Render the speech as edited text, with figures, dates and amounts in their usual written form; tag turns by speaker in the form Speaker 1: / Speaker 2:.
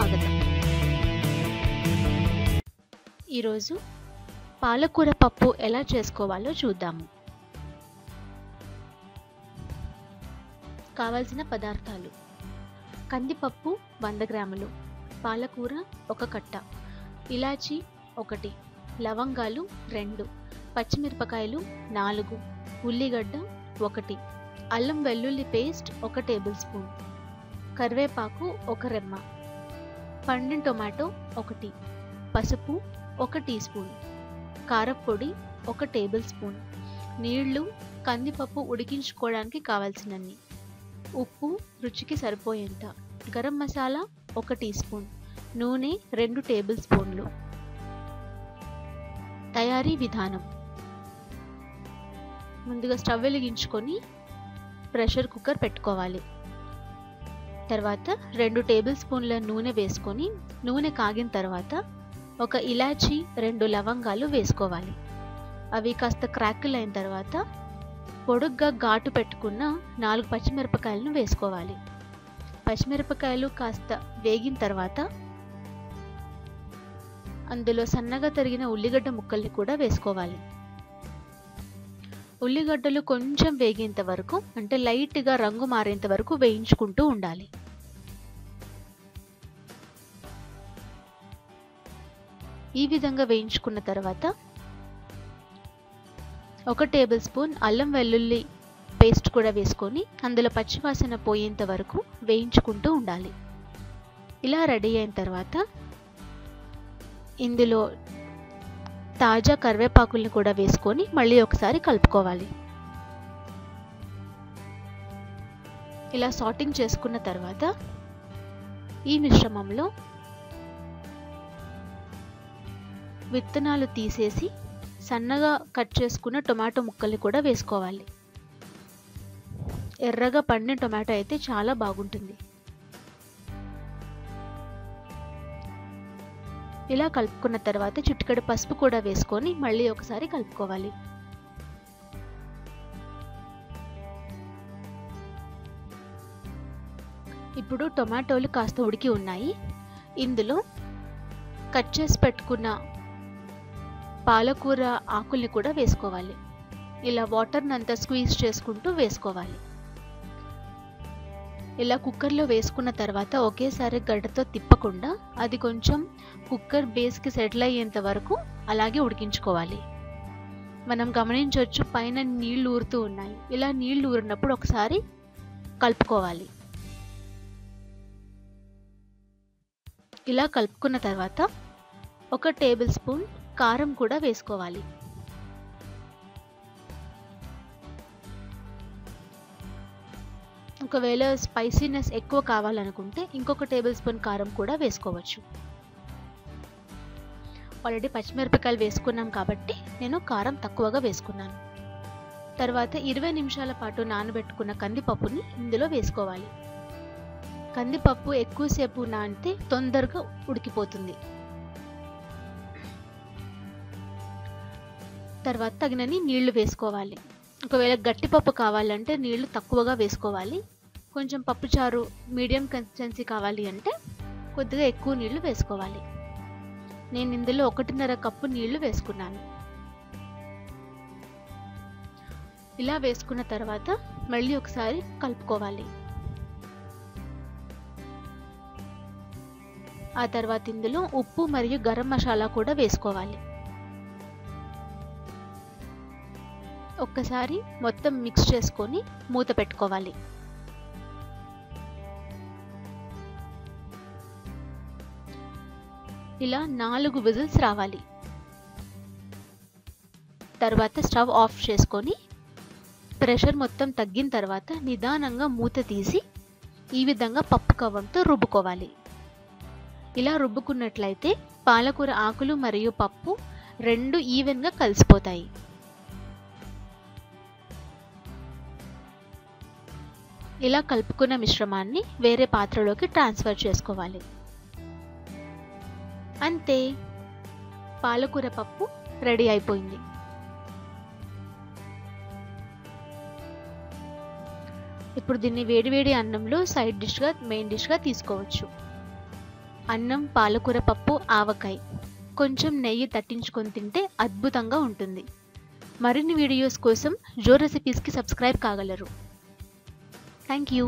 Speaker 1: స్వాగతం. ఈరోజు పాలకూర పప్పు ఎలా చేసుకోవాలో చూద్దాము. కావాల్సిన పదార్థాలు: కందిపప్పు 100 గ్రాములు, పాలకూర 1 కట్ట, ఇలాచీ 1, లవంగాలు 2, పచ్చిమిరపకాయలు 4, ఉల్లిగడ్డ 1, అల్లం వెల్లుల్లి పేస్ట్ 1 టేబుల్ స్పూన్, కరివేపాకు 1 రెమ్మ, పండిన టొమాటో 1, పసుపు 1 టీ స్పూన్, కారప్పొడి 1 టేబుల్ స్పూన్, నీళ్లు కందిపప్పు ఉడికించుకోవడానికి కావాల్సినన్ని, ఉప్పు రుచికి సరిపోయేంత, గరం మసాలా 1 టీ స్పూన్, నూనె 2 టేబుల్ స్పూన్లు. తయారీ విధానం: ముందుగా స్టవ్ వెలిగించుకొని ప్రెషర్ కుక్కర్ పెట్టుకోవాలి. తర్వాత 2 టేబుల్ స్పూన్ల నూనె వేసుకొని నూనె కాగిన తర్వాత ఒక ఇలాచీ 2 లవంగాలు వేసుకోవాలి. అవి కాస్త క్రాకిల్ అయిన తర్వాత పొడుగ్గా ఘాటు పెట్టుకున్న 4 పచ్చిమిరపకాయలను వేసుకోవాలి. పచ్చిమిరపకాయలు కాస్త వేగిన తర్వాత అందులో సన్నగా తరిగిన ఉల్లిగడ్డ ముక్కల్ని కూడా వేసుకోవాలి. ఉల్లిగడ్డలు కొంచెం వేగేంత వరకు, అంటే లైట్గా రంగు మారేంత వరకు వేయించుకుంటూ ఉండాలి. ఈ విధంగా వేయించుకున్న తర్వాత 1 టేబుల్ స్పూన్ అల్లం వెల్లుల్లి పేస్ట్ కూడా వేసుకొని అందులో పచ్చివాసన పోయేంత వరకు వేయించుకుంటూ ఉండాలి. ఇలా రెడీ అయిన తర్వాత ఇందులో తాజా కరివేపాకుల్ని కూడా వేసుకొని మళ్ళీ ఒకసారి కలుపుకోవాలి. ఇలా సాటింగ్ చేసుకున్న తర్వాత ఈ మిశ్రమంలో విత్తనాలు తీసేసి సన్నగా కట్ చేసుకున్న టొమాటో ముక్కల్ని కూడా వేసుకోవాలి. ఎర్రగా పండిన టొమాటో అయితే చాలా బాగుంటుంది. ఇలా కలుపుకున్న తర్వాత చిటికెడు పసుపు కూడా వేసుకొని మళ్ళీ ఒకసారి కలుపుకోవాలి. ఇప్పుడు టొమాటోలు కాస్త ఉడికి ఉన్నాయి. ఇందులో కట్ చేసి పెట్టుకున్న పాలకూర ఆకుల్ని కూడా వేసుకోవాలి. ఇలా వాటర్ని అంతా స్క్వీజ్ చేసుకుంటూ వేసుకోవాలి. ఇలా కుక్కర్లో వేసుకున్న తర్వాత ఒకేసారి గడ్డతో తిప్పకుండా అది కొంచెం కుక్కర్ బేస్కి సెటిల్ అయ్యేంత వరకు అలాగే ఉడికించుకోవాలి. మనం గమనించవచ్చు పైన నీళ్లు ఊరుతూ ఉన్నాయి. ఇలా నీళ్లు ఊరినప్పుడు ఒకసారి కలుపుకోవాలి. ఇలా కలుపుకున్న తర్వాత 1 టేబుల్ స్పూన్ కారం కూడా వేసుకోవాలి. ఒకవేళ స్పైసీనెస్ ఎక్కువ కావాలనుకుంటే ఇంకొక టేబుల్ స్పూన్ కారం కూడా వేసుకోవచ్చు. ఆల్రెడీ పచ్చిమిరపకాయలు వేసుకున్నాం కాబట్టి నేను కారం తక్కువగా వేసుకున్నాను. తర్వాత 20 నిమిషాల పాటు నానబెట్టుకున్న కందిపప్పుని ఇందులో వేసుకోవాలి. కందిపప్పు ఎక్కువసేపు నానితే తొందరగా ఉడికిపోతుంది. తర్వాత తగినన్ని నీళ్లు వేసుకోవాలి. ఒకవేళ గట్టిపప్పు కావాలంటే నీళ్లు తక్కువగా వేసుకోవాలి. కొంచెం పప్పుచారు మీడియం కన్సిస్టెన్సీ కావాలి అంటే కొద్దిగా ఎక్కువ నీళ్లు వేసుకోవాలి. నేను ఇందులో 1.5 కప్పు నీళ్లు వేసుకున్నాను. ఇలా వేసుకున్న తర్వాత మళ్ళీ ఒకసారి కలుపుకోవాలి. ఆ తర్వాత ఇందులో ఉప్పు మరియు గరం మసాలా కూడా వేసుకోవాలి. ఒక్కసారి మొత్తం మిక్స్ చేసుకొని మూత పెట్టుకోవాలి. ఇలా 4 విజిల్స్ రావాలి. తర్వాత స్టవ్ ఆఫ్ చేసుకొని ప్రెషర్ మొత్తం తగ్గిన తర్వాత నిదానంగా మూత తీసి ఈ విధంగా పప్పు కవ్వంతో రుబ్బుకోవాలి. ఇలా రుబ్బుకున్నట్లయితే పాలకూర ఆకులు మరియు పప్పు 2 ఈవెన్గా కలిసిపోతాయి. ఇలా కలుపుకున్న మిశ్రమాన్ని వేరే పాత్రలోకి ట్రాన్స్ఫర్ చేసుకోవాలి. అంతే, పాలకూర పప్పు రెడీ అయిపోయింది. ఇప్పుడు దీన్ని వేడివేడి అన్నంలో సైడ్ డిష్గా మెయిన్ డిష్గా తీసుకోవచ్చు. అన్నం, పాలకూర పప్పు, ఆవకాయ, కొంచెం నెయ్యి తట్టించుకొని తింటే అద్భుతంగా ఉంటుంది. మరిన్ని వీడియోస్ కోసం జో రెసిపీస్కి సబ్స్క్రైబ్ కాగలరు. Thank you.